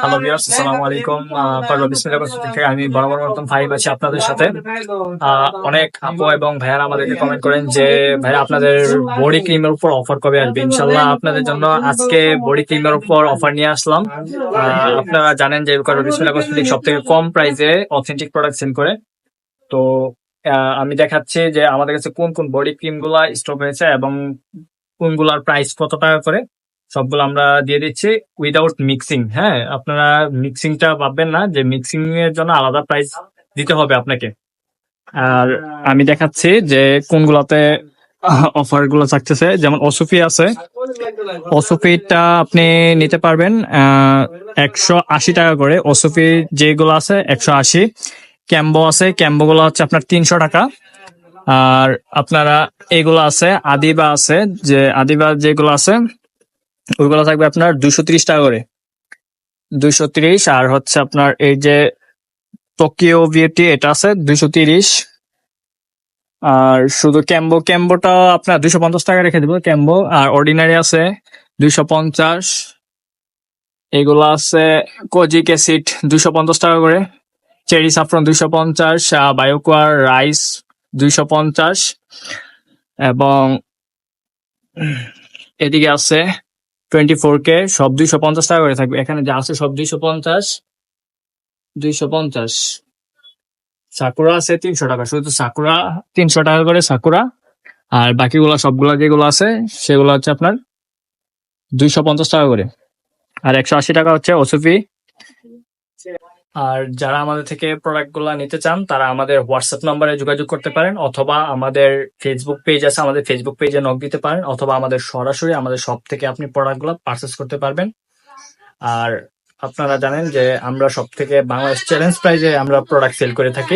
Hello viewers, আসসালামু আলাইকুম। পারভেজ বিসমিল্লাহ কসমেটিক থেকে আমি বরাবর মতন ফাহিম আছি আপনাদের সাথে। অনেক আপু এবং ভাইয়ারা আমাদেরকে কমেন্ট করেন যে ভাই আপনাদের বডি ক্রিমের উপর অফার কবে আসবে। ইনশাল্লাহ আপনাদের জন্য আজকে বডি ক্রিমের উপর অফার নিয়ে আসলাম। আপনারা জানেন যে পারভেজ বিসমিল্লাহ কসমেটিক সব থেকে কম প্রাইসে অথেন্টিক প্রোডাক্ট সেল করে। তো আমি দেখাচ্ছি যে আমাদের কাছে কোন কোন বডি ক্রিম গুলা স্টক হয়েছে এবং কোনগুলার প্রাইস কত টাকা করে, সবগুলো আমরা দিয়ে দিচ্ছি উইদাউট মিক্সিং। হ্যাঁ, আপনারা মিক্সিংটা ভাববেন না যে মিক্সিং এর জন্য আলাদা প্রাইস দিতে হবে আপনাকে। আর আমি দেখাচ্ছি যে কোনগুলাতে অফার গুলো থাকতেছে। যেমন ওসুফি আছে, ওসুফিটা আপনি নিতে পারবেন 180 টাকা করে। ওসুফি যেগুলো আছে 180। ক্যাম্বো আছে, ক্যাম্বো গুলো হচ্ছে আপনার 300 টাকা। আর আপনারা এগুলো আছে আদিবা আছে, যে আদিবা যেগুলো আছে ওইগুলো থাকবে আপনার 230 টাকা করে, 230। আর হচ্ছে আপনার এই যে টোকিও বিউটি এটা আছে 230। আর শুধু ক্যাম্বোটা আপনার 250 টাকা রেখে দেবো ক্যাম্বো। আর অর্ডিনারি আছে 250। এগুলো আছে কোজিক অ্যাসিড 250 টাকা করে, চেরি সাফরন 250, বায়োকোয়ার রাইস 250। এবং এদিকে আছে 24K, সব 250 টাকা করে থাকবে। এখানে যা আছে সব 250। সাকুরা আছে 300 টাকা, শুধু সাকুরা 300 টাকা করে সাকুরা। আর বাকিগুলা সবগুলা যেগুলো আছে সেগুলো হচ্ছে আপনার 250 টাকা করে। আর 180 টাকা হচ্ছে ওসুফি। আর যারা আমাদের থেকে প্রোডাক্ট গুলা নিতে চান তারা আমাদের হোয়াটসঅ্যাপ নাম্বারে যোগাযোগ করতে পারেন, অথবা আমাদের ফেসবুক পেজ আছে, আমাদের ফেসবুক পেজে নক দিতে পারেন, অথবা আমাদের সরাসরি আমাদের শপ থেকে আপনি প্রোডাক্ট গুলা পারচেস করতে পারবেন। আর আপনারা জানেন যে আমরা সব থেকে বাংলাদেশ চ্যালেঞ্জ প্রাইজে আমরা প্রোডাক্ট সেল করে থাকি।